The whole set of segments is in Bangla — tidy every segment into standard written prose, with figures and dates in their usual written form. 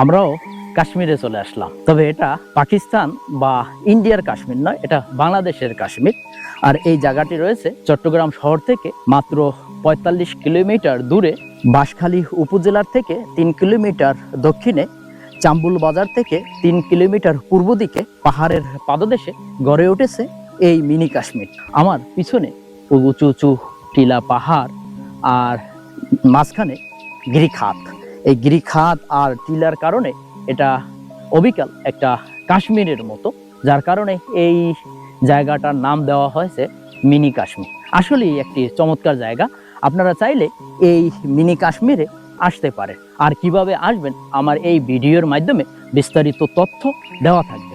আমরাও কাশ্মীরে চলে আসলাম, তবে এটা পাকিস্তান বা ইন্ডিয়ার কাশ্মীর নয়, এটা বাংলাদেশের কাশ্মীর। আর এই জায়গাটি রয়েছে চট্টগ্রাম শহর থেকে মাত্র ৪৫ কিলোমিটার দূরে, বাঁশখালী উপজেলার থেকে ৩ কিলোমিটার দক্ষিণে, চাম্বুল বাজার থেকে ৩ কিলোমিটার পূর্ব দিকে পাহাড়ের পাদদেশে গড়ে উঠেছে এই মিনি কাশ্মীর। আমার পিছনে উঁচু উঁচু টিলা পাহাড় আর মাঝখানে গিরিখাত। এই গিরিখাত আর টিলার কারণে এটা অবিকাল একটা কাশ্মীরের মতো, যার কারণে এই জায়গাটার নাম দেওয়া হয়েছে মিনি কাশ্মীর। আসলেই একটি চমৎকার জায়গা। আপনারা চাইলে এই মিনি কাশ্মীরে আসতে পারেন। আর কিভাবে আসবেন আমার এই ভিডিওর মাধ্যমে বিস্তারিত তথ্য দেওয়া থাকবে।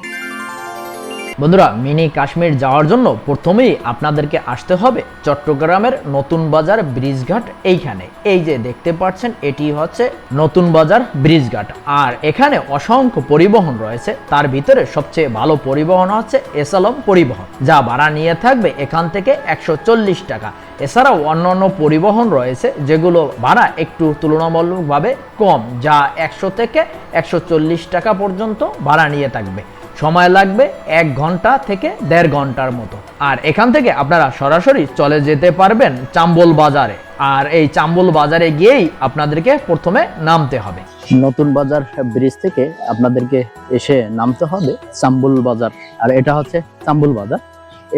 বন্ধুরা, মিনি কাশ্মীর যাওয়ার জন্য প্রথমেই আপনাদেরকে আসতে হবে চট্টগ্রামের নতুন বাজার ব্রিজঘাট। এইখানে এই যে দেখতে পাচ্ছেন, এটি হচ্ছে নতুন বাজার ব্রিজঘাট। আর এখানে অসংখ্য পরিবহন রয়েছে, তার ভিতরে সবচেয়ে ভালো পরিবহন হচ্ছে এসালম পরিবহন, যা ভাড়া নিয়ে থাকবে এখান থেকে ১৪০ টাকা। এছাড়াও অন্যান্য পরিবহন রয়েছে যেগুলো ভাড়া একটু তুলনামূলকভাবে কম, যা ১০০ থেকে ১৪০ টাকা পর্যন্ত ভাড়া নিয়ে থাকবে। সময় লাগবে ১ ঘন্টা থেকে ১.৫ ঘন্টার মতো। আর এখান থেকে আপনারা সরাসরি চলে যেতে পারবেন চাম্বল বাজারে। আর এই চাম্বল বাজারে গিয়েই আপনাদেরকে প্রথমে নামতে হবে। নতুন বাজার ব্রিজ থেকে আপনাদেরকে এসে নামতে হবে চাম্বুল বাজার। আর এটা হচ্ছে চাম্বুল বাজার।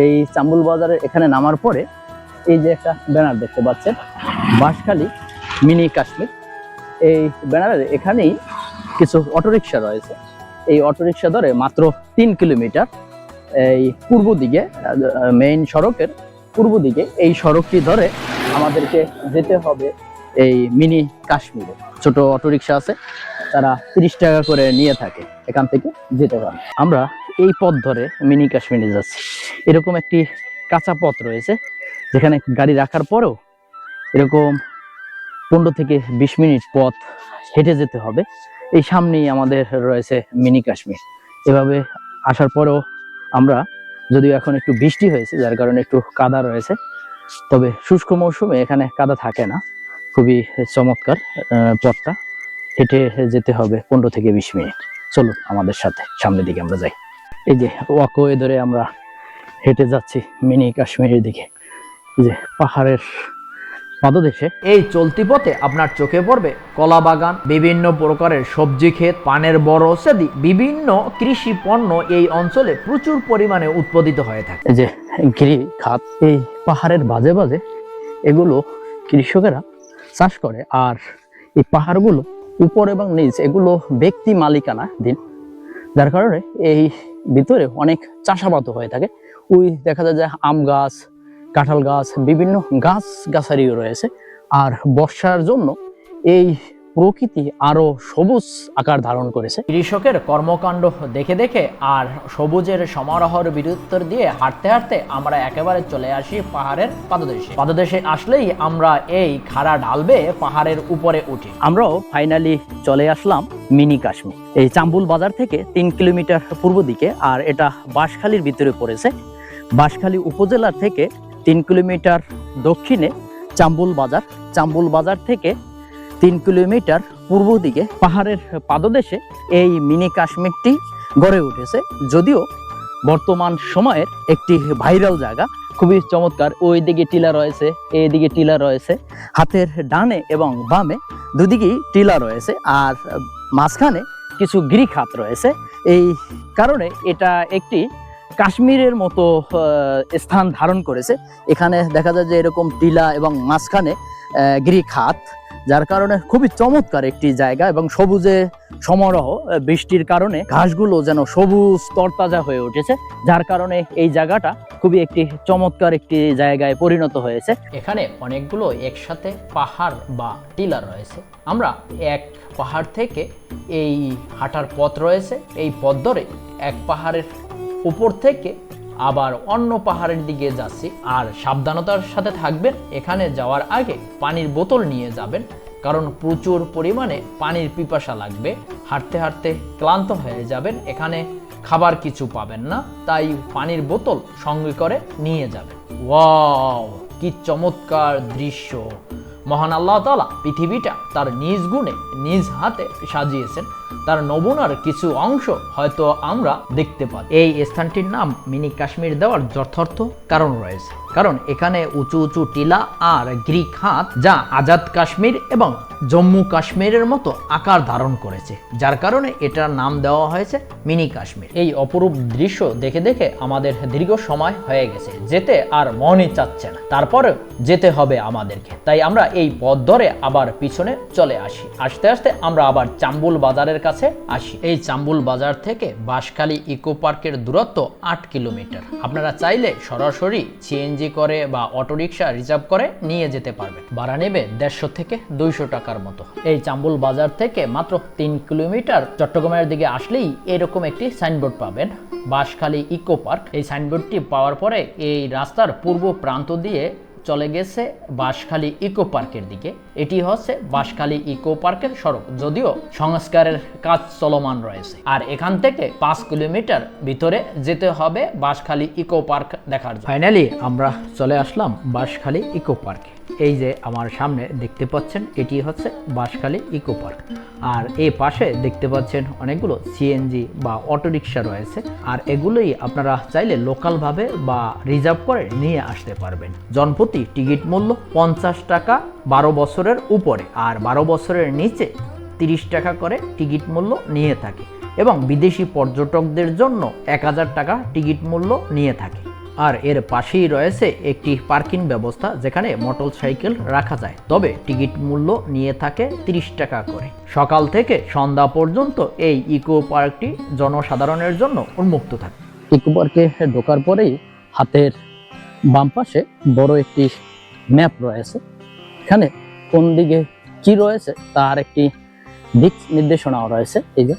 এই চাম্বুল বাজারে এখানে নামার পরে এই যে একটা ব্যানার দেখতে পাচ্ছেন, বাঁশখালী মিনি কাশ্মীর। এই ব্যানারের এখানেই কিছু অটোরিকশা রয়েছে। এই অটোরিকশা ধরে মাত্র ৩ কিলোমিটার এই পূর্ব দিকে, মেইন সড়কের পূর্ব দিকে এই সড়কটি ধরে আমাদেরকে যেতে হবে এই মিনি কাশ্মীরে। ছোট অটোরিকশা আছে, তারা ৩০ টাকা করে নিয়ে থাকে, এখান থেকে যেতে পারে। আমরা এই পথ ধরে মিনি কাশ্মীরে যাচ্ছি। এরকম একটি কাঁচা পথ রয়েছে, যেখানে গাড়ি রাখার পরেও এরকম ১৫ থেকে ২০ মিনিট পথ হেঁটে যেতে হবে। এই সামনেই আমাদের রয়েছে মিনি কাশ্মীর। এভাবে আসার পরেও আমরা, যদিও এখন একটু বৃষ্টি হয়েছে যার কারণে একটু কাদা রয়েছে, তবে শুষ্ক মৌসুমে এখানে কাদা থাকে না। খুবই চমৎকার পথটা, হেঁটে যেতে হবে ১৫ থেকে ২০ মিনিট। চলুন আমাদের সাথে সামনের দিকে আমরা যাই। এই যে ওয়াকওয়ে ধরে আমরা হেঁটে যাচ্ছি মিনি কাশ্মীরের দিকে। এই যে পাহাড়ের পাদদেশে এই চলতি পথে আপনার চোখে পড়বে কলা বাগান, বিভিন্ন প্রকারের সবজি ক্ষেত, পানের বড় ইত্যাদি বিভিন্ন কৃষি পণ্য এই অঞ্চলে প্রচুর পরিমাণে উৎপাদিত হয়ে থাকে। এই যে গিরি খাত, এই পাহাড়ের বাজে বাজে এগুলো কৃষকেরা চাষ করে। আর এই পাহাড়গুলো উপর এবং নিচ এগুলো ব্যক্তি মালিকানা দিন, যার কারণে এই ভিতরে অনেক চাষাবাদ হয়ে থাকে। ওই দেখা যায় যে আম গাছ, কাঁঠাল গাছ, বিভিন্ন গাছ গাছারিও রয়েছে। আর বর্ষার জন্য এই প্রকৃতি আরো সবুজ আকার ধারণ করেছে। কৃষকের কর্মকাণ্ড দেখে দেখে আর সবুজের সমারোহর বিরুত্তর দিয়ে হাঁটতে হাঁটতে আমরা একেবারে চলে আসি পাহাড়ের পাদদেশে। পাদদেশে আসলেই আমরা এই খাড়া ঢালবে পাহাড়ের উপরে উঠি। আমরাও ফাইনালি চলে আসলাম মিনি কাশ্মীর। এই চাম্বুল বাজার থেকে ৩ কিলোমিটার পূর্ব দিকে, আর এটা বাঁশখালীর ভিতরে পড়েছে। বাঁশখালী উপজেলার থেকে ৩ কিলোমিটার দক্ষিণে চাম্বুল বাজার। চাম্বুল বাজার থেকে ৩ কিলোমিটার পূর্ব দিকে পাহাড়ের পাদদেশে এই মিনি কাশ্মীরটি গড়ে উঠেছে। যদিও বর্তমান সময়ের একটি ভাইরাল জায়গা, খুবই চমৎকার। ওই দিকে টিলা রয়েছে, এইদিকে টিলা রয়েছে, হাতের ডানে এবং বামে দুদিকেই টিলা রয়েছে, আর মাঝখানে কিছু গিরিখাত রয়েছে। এই কারণে এটা একটি কাশ্মীরের মতো স্থান ধারণ করেছে। এখানে দেখা যায় যে এরকম টিলা এবং মাঝখানে গিরিখাত, যার কারণে খুবই চমৎকার একটি জায়গা এবং সবুজে সমারোহ। বৃষ্টির কারণে ঘাসগুলো যেন সবুজ তরতাজা হয়ে উঠেছে, যার কারণে এই জায়গাটা খুবই একটি চমৎকার একটি জায়গায় পরিণত হয়েছে। এখানে অনেকগুলো একসাথে পাহাড় বা টিলা রয়েছে। আমরা এক পাহাড় থেকে এই হাঁটার পথ রয়েছে, এই পথ ধরে এক পাহাড়ের উপর থেকে আবার অন্য পাহাড়ের দিকে যাচ্ছি। আর সাবধানতার সাথে থাকবেন, এখানে যাওয়ার আগে পানির বোতল নিয়ে যাবেন, কারণ প্রচুর পরিমাণে পানির পিপাসা লাগবে। হাঁটতে হাঁটতে ক্লান্ত হয়ে যাবেন, এখানে খাবার কিছু পাবেন না, তাই পানির বোতল সঙ্গে করে নিয়ে যাবেন। ওয়াও, কি চমৎকার দৃশ্য! মহান আল্লাহ তাআলা পৃথিবীটা তার নিজ গুণে নিজ হাতে সাজিয়েছেন, তার নমুনার কিছু অংশ হয়তো আমরা দেখতে পাই। এই স্থানটির নাম মিনি কাশ্মীর দেওয়ার যথার্থ কারণ রয়েছে, কারণ এখানে উঁচু উঁচু টিলা আর গ্রিক হাত যা আজাদ কাশ্মীর এবং জম্মু কাশ্মীরের মতো আকার ধারণ করেছে, যার কারণে এটার নাম দেওয়া হয়েছে মিনি কাশ্মীর। এই অপরূপ দৃশ্য দেখে দেখে আমাদের দীর্ঘ সময় হয়ে গেছে, যেতে আর মনই চাচ্ছে না, তারপরে যেতে হবে আমাদেরকে। তাই আমরা এই পথ ধরে আবার পিছনে চলে আসি। আস্তে আস্তে আমরা আবার চাম্বুল বাজারের কাছে আসি। এই চাম্বুল বাজার থেকে বাঁশখালী ইকো পার্কের দূরত্ব 8 কিলোমিটার। আপনারা চাইলে সরাসরি সিএনজি করে বা অটোরিকশা রিজার্ভ করে নিয়ে যেতে পারবেন। ভাড়া নেবে 150 থেকে 200 টাকার মতো। এই চাম্বুল বাজার থেকে মাত্র 3 কিলোমিটার চট্টগ্রামের দিকে আসলেই এরকম একটি সাইনবোর্ড পাবেন, বাঁশখালী ইকো পার্ক। এই সাইনবোর্ডটি পাওয়ার পরে এই রাস্তার পূর্ব প্রান্ত দিয়ে চলে গেছে বাঁশখালী ইকো পার্কের দিকে। এটি হচ্ছে বাঁশখালী ইকো পার্কের সড়ক, যদিও সংস্কারের কাজ চলমান রয়েছে। আর এখান থেকে 5 কিলোমিটার ভিতরে যেতে হবে বাঁশখালী ইকো পার্ক দেখার জন্য। ফাইনালি আমরা চলে আসলাম বাঁশখালী ইকো পার্কে। এই যে আমার সামনে দেখতে পাচ্ছেন, এটি হচ্ছে বাঁশখালী ইকো পার্ক। আর এই পাশে দেখতে পাচ্ছেন অনেকগুলো সিএনজি বা অটোরিকশা রয়েছে, আর এগুলোই আপনারা চাইলে লোকালভাবে বা রিজার্ভ করে নিয়ে আসতে পারবেন। জনপ্রতি টিকিট মূল্য 50 টাকা 12 বছরের উপরে, আর 12 বছরের নিচে 30 টাকা করে টিকিট মূল্য নিয়ে থাকে, এবং বিদেশি পর্যটকদের জন্য 1000 টাকা টিকিট মূল্য নিয়ে থাকে। আর এর পাশেই রয়েছে একটি পার্কিং ব্যবস্থা, যেখানে মোটরসাইকেল রাখা যায়, তবে টিকিট মূল্য নিয়ে থাকে 30 টাকা করে। সকাল থেকে সন্ধ্যা পর্যন্ত এই ইকো পার্কটি জনসাধারণের জন্য উন্মুক্ত থাকে। ইকো পার্কে ঢোকার পরেই হাতের বাম পাশে বড় একটি ম্যাপ রয়েছে। এখানে কোন দিকে কি রয়েছে তার একটি দিক নির্দেশনাও রয়েছে। এই যে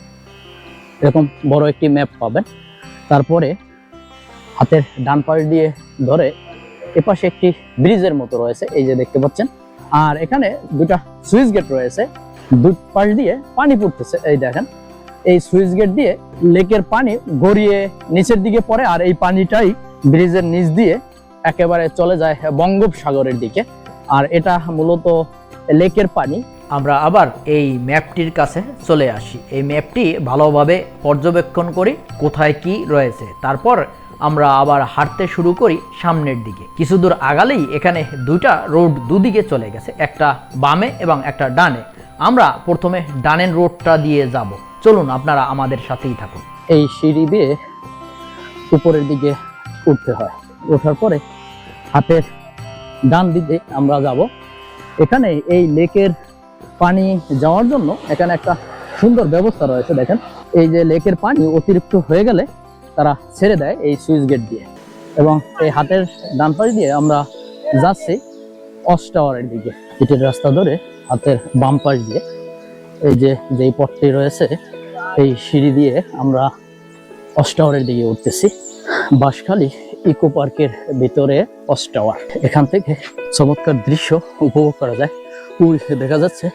এরকম বড় একটি ম্যাপ পাবেন। তারপরে হাতের ডান পাশ দিয়ে ধরে এপাশে একটি ব্রিজের মতো রয়েছে, এই যে দেখতে পাচ্ছেন। আর এখানে দুটা সুইচ গেট রয়েছে, দুই পাশ দিয়ে পানি পড়তেছে। এই দেখেন, এই সুইচ গেট দিয়ে লেকের পানি গড়িয়ে নিচের দিকে পড়ে, আর এই পানিটাই ব্রিজের নিচ দিয়ে একেবারে চলে যায় বঙ্গোপসাগরের দিকে। আর এটা মূলত লেকের পানি। আমরা আবার এই ম্যাপটির কাছে চলে আসি। এই ম্যাপটি ভালোভাবে পর্যবেক্ষণ করি কোথায় কি রয়েছে, তারপর আমরা আবার হাঁটতে শুরু করি সামনের দিকে। কিছু দূর আগালেই এখানে দুইটা রোড দুদিকে চলে গেছে, একটা বামে এবং একটা ডানে। আমরা প্রথমে ডানের রোডটা দিয়ে যাব। চলুন, আপনারা আমাদের সাথেই থাকুন। এই সিঁড়ি দিয়ে উপরের দিকে উঠতে হয়। ওঠার পরে হাতের ডান দিকে আমরা যাব। এখানে এই লেকের পানি যাওয়ার জন্য এখানে একটা সুন্দর ব্যবস্থা রয়েছে। দেখেন, এই যে লেকের পানি অতিরিক্ত হয়ে গেলে তারা ছেড়ে দেয় এই সুইচ গেট দিয়ে। এবং এই হাতের ডান পাশ দিয়ে আমরা যাচ্ছি ওয়াচ টাওয়ারের দিকে। ইটের রাস্তা ধরে হাতের বাম পাশ দিয়ে এই যে যেই পথটি রয়েছে, এই সিঁড়ি দিয়ে আমরা ওয়াচ টাওয়ারের দিকে উঠতেছি। বাঁশখালী ইকো পার্কের ভিতরে ওয়াচ টাওয়ার। এখান থেকে চমৎকার দৃশ্য উপভোগ করা যায়। ওই দেখা যাচ্ছে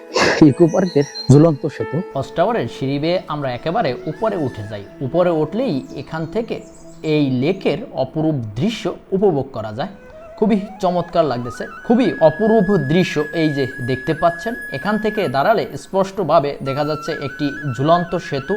ইকো পার্কের ঝুলন্ত সেতু। ওয়াচ টাওয়ারের সিঁড়ি বেয়ে আমরা একেবারে উপরে উঠে যাই। উপরে উঠলেই এখান থেকে এই লেকের অপরূপ দৃশ্য উপভোগ করা যায়। খুবই চমৎকার লাগতেছে, খুবই অপরূপ দৃশ্য। এই যে দেখতে পাচ্ছেন, এখান থেকে দাঁড়ালে স্পষ্টভাবে দেখা যাচ্ছে একটি ঝুলন্ত সেতু।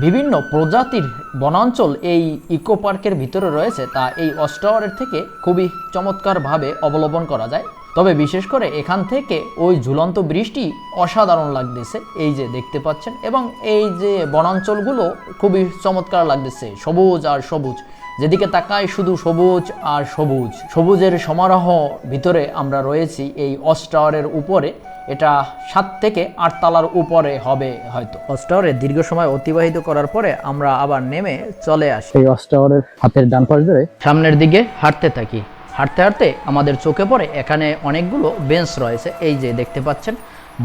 বিভিন্ন প্রজাতির বনাঞ্চল এই ইকো পার্কের ভিতরে রয়েছে, তা এই ওয়াচ টাওয়ারের থেকে খুবই চমৎকারভাবে অবলোকন করা যায়। তবে বিশেষ করে এখান থেকে ওই ঝুলন্ত বৃষ্টি অসাধারণ লাগতেছে, এই যে দেখতে পাচ্ছেন। এবং এই যে বনাঞ্চলগুলো খুবই চমৎকার লাগতেছে, সবুজ আর সবুজ। যেদিকে তাকায় শুধু সবুজ আর সবুজ। সবুজের সমারোহ ভিতরে আমরা রয়েছি এই ওয়াচ টাওয়ারের উপরে। এটা 7 থেকে 8 তলার উপরে হবে হয়তো। ওয়াচ টাওয়ারে দীর্ঘ সময় অতিবাহিত করার পরে আমরা আবার নেমে চলে আসি। এই ওয়াচ টাওয়ারের হাতের ডান পাশ ধরে সামনের দিকে হাঁটতে থাকি। হাঁটতে হাঁটতে আমাদের চোখে পড়ে এখানে অনেকগুলো বেঞ্চ রয়েছে, এই যে দেখতে পাচ্ছেন।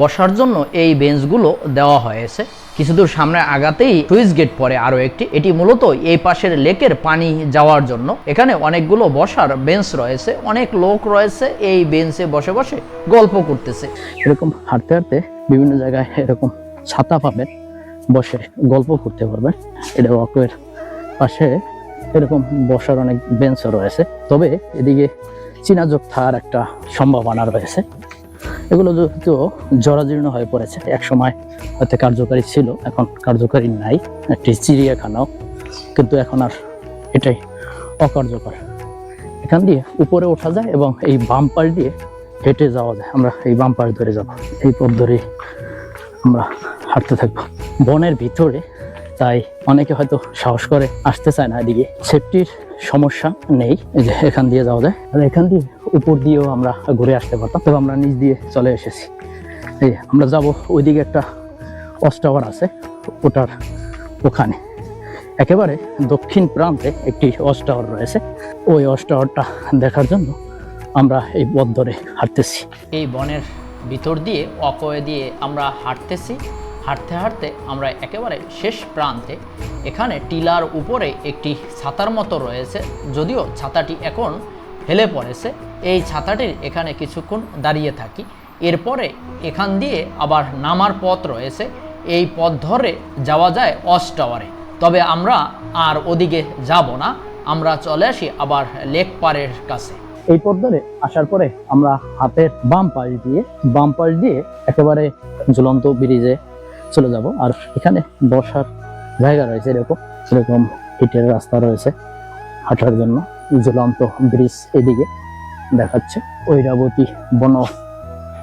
বসার জন্য এই বেঞ্চগুলো দেওয়া হয়েছে। কিছু দূর সামনে আগাতেই সুইচ গেট পড়ে আরো একটি। এটি মূলত এই পাশের লেকের পানি যাওয়ার জন্য। এখানে অনেকগুলো বসার বেঞ্চ রয়েছে, অনেক লোক রয়েছে এই বেঞ্চে বসে বসে গল্প করতেছে। এরকম হাঁটতে হাঁটতে বিভিন্ন জায়গায় এরকম ছাতা পাবেন, বসে গল্প করতে পারবেন। এটা ওয়াকওয়ের পাশে এরকম বসার অনেক বেঞ্চও রয়েছে। তবে এদিকে চীনা জোক থাকার একটা সম্ভাবনা রয়েছে। এগুলো যেহেতু জরাজীর্ণ হয়ে পড়েছে, এক সময় হয়তো কার্যকারী ছিল, এখন কার্যকারী নাই। একটি চিড়িয়াখানাও, কিন্তু এখন আর এটাই অকার্যকর। এখান দিয়ে উপরে ওঠা যায় এবং এই বাম পাশ দিয়ে হেঁটে যাওয়া যায়। আমরা এই বাম পাশ ধরে যাব, এই পথ ধরে আমরা হাঁটতে থাকবো বনের ভিতরে, তাই অনেকে হয়তো সাহস করে আসতে চায় না। এদিকে সেফটির সমস্যা নেই, এই যে এখান দিয়ে যাওয়া যায়, আর এখান দিয়ে উপর দিয়েও আমরা ঘুরে আসতে পারতাম, তবে আমরা নিচ দিয়ে চলে এসেছি। এই আমরা যাব ওইদিকে, একটা ওয়াচ টাওয়ার আছে, ওটার ওখানে একেবারে দক্ষিণ প্রান্তে একটি ওয়াচ টাওয়ার রয়েছে। ওই ওয়াচ টাওয়ারটা দেখার জন্য আমরা এই পথ ধরে হাঁটতেছি। এই বনের ভিতর দিয়ে অকয়ে দিয়ে আমরা হাঁটতেছি। হাঁটতে হাঁটতে আমরা একেবারে শেষ প্রান্তে, এখানে টিলার উপরে একটি ছাতার মতো রয়েছে, যদিও ছাতাটি এখন হেলে পড়েছে। এই ছাতাটির এখানে কিছুক্ষণ দাঁড়িয়ে থাকি, এরপরে এখান দিয়ে আবার নামার পথ রয়েছে। এই পথ ধরে যাওয়া যায় ওয়াচ টাওয়ারে। তবে আমরা আর ওদিকে যাব না, আমরা চলে আসি আবার লেক পাড়ের কাছে। এই পথ ধরে আসার পরে আমরা হাতের বাম পাশ দিয়ে একেবারে ঝুলন্ত ব্রিজে চলে যাব। আর এখানে বসার জায়গা রয়েছে, এরকম ইটের রাস্তা রয়েছে হাঁটার জন্য। ঝুলন্ত ব্রিজ এদিকে দেখাচ্ছে, ঐরাবতী বন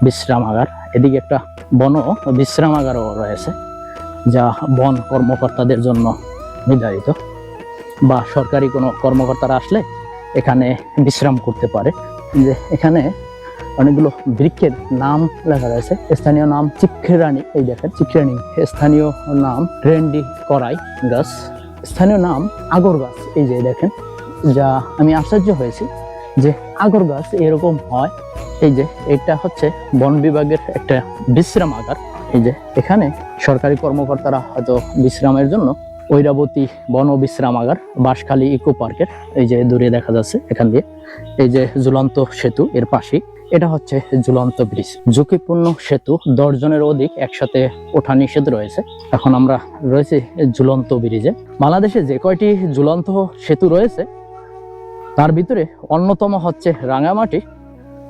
বিশ্রামাগার, এদিকে একটা বন বিশ্রামাগারও রয়েছে, যা বন কর্মকর্তাদের জন্য নির্ধারিত, বা সরকারি কোনো কর্মকর্তারা আসলে এখানে বিশ্রাম করতে পারে। যে এখানে অনেকগুলো বৃক্ষের নাম লেখা রয়েছে, স্থানীয় নাম চিকরানি, এই দেখেন চিকরানি, স্থানীয় নাম রেন্ডি করাই গাছ, স্থানীয় নাম আগর গাছ। এই যে দেখেন, যা আমি আশ্চর্য হয়েছি যে আগর গাছ এরকম হয়। এই যে এটা হচ্ছে বন বিভাগের একটা বিশ্রামাগার। এই যে এখানে সরকারি কর্মকর্তারা হয়তো বিশ্রামের জন্য ঐরাবতী বন বিশ্রামাগার, বাঁশখালী ইকো পার্কের, এই যে দূরে দেখা যাচ্ছে এখান দিয়ে, এই যে ঝুলন্ত সেতু এর পাশেই, এটা হচ্ছে ঝুলন্ত ব্রিজ, ঝুঁকিপূর্ণ সেতু, 10 জনের অধিক একসাথে ওঠা নিষেধ রয়েছে। এখন আমরা রয়েছে ঝুলন্ত ব্রিজে। বাংলাদেশে যে কয়টি ঝুলন্ত সেতু রয়েছে তার ভিতরে অন্যতম হচ্ছে রাঙামাটি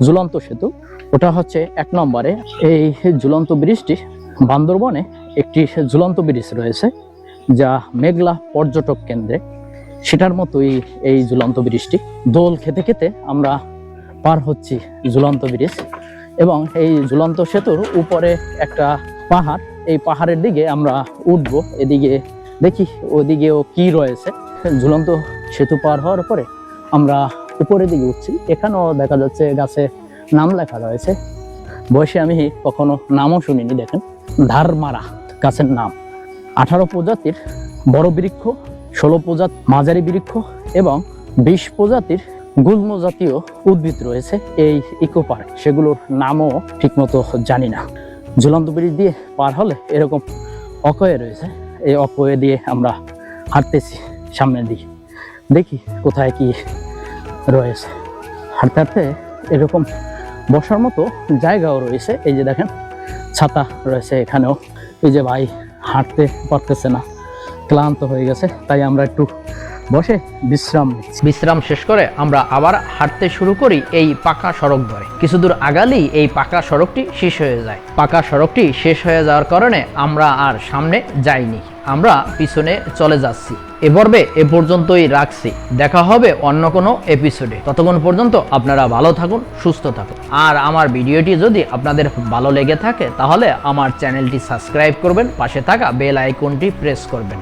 ঝুলন্ত সেতু, ওটা হচ্ছে 1 নম্বরে। এই ঝুলন্ত ব্রিজটি বান্দরবনে একটি ঝুলন্ত ব্রিজ রয়েছে, যা মেঘলা পর্যটক কেন্দ্রে, সেটার মতোই এই ঝুলন্ত ব্রিজটি। দোল খেতে খেতে আমরা পার হচ্ছি ঝুলন্ত ব্রিজ, এবং এই ঝুলন্ত সেতুর উপরে একটা পাহাড়, এই পাহাড়ের দিকে আমরা উঠবো। এদিকে দেখি ওদিকেও কি রয়েছে। ঝুলন্ত সেতু পার হওয়ার পরে আমরা উপরের দিকে উঠছি, এখানেও দেখা যাচ্ছে গাছে নাম লেখা রয়েছে, বয়সে আমি কখনো নামও শুনিনি। দেখেন, ধারমারা গাছের নাম। 18 প্রজাতির বড় বৃক্ষ, 16 প্রজাতির মাঝারি বৃক্ষ এবং 20 প্রজাতির গুল্ম জাতীয় উদ্ভিদ রয়েছে এই ইকো পার্ক, সেগুলোর নামও ঠিকমতো জানি না। ঝুলন্ত ব্রিজ দিয়ে পার হলে এরকম অকয়ে রয়েছে, এই অকয়ে দিয়ে আমরা হাঁটতেছি সামনের দিকে, দেখি কোথায় কি রয়েছে। হাঁটতে হাঁটতে এরকম বসার মতো জায়গাও রয়েছে, এই যে দেখেন ছাতা রয়েছে এখানেও। এই যে ভাই হাঁটতে পারতেছে না, ক্লান্ত হয়ে গেছে, তাই আমরা একটু বসে বিশ্রাম শেষ করে আমরা আবার হাঁটতে শুরু করি এই পাকা সড়ক ধরে। কিছু দূর আগালেই এই পাকা সড়কটি শেষ হয়ে যায়। পাকা সড়কটি শেষ হয়ে যাওয়ার কারণে আমরা আর সামনে যাইনি, আমরা পিছনে চলে যাচ্ছি। এ পর্বে এ পর্যন্তই রাখছি, দেখা হবে অন্য কোনো এপিসোডে। ততক্ষণ পর্যন্ত আপনারা ভালো থাকুন, সুস্থ থাকুন। আর আমার ভিডিওটি যদি আপনাদের ভালো লেগে থাকে তাহলে আমার চ্যানেলটি সাবস্ক্রাইব করবেন, পাশে থাকা বেল আইকনটি প্রেস করবেন।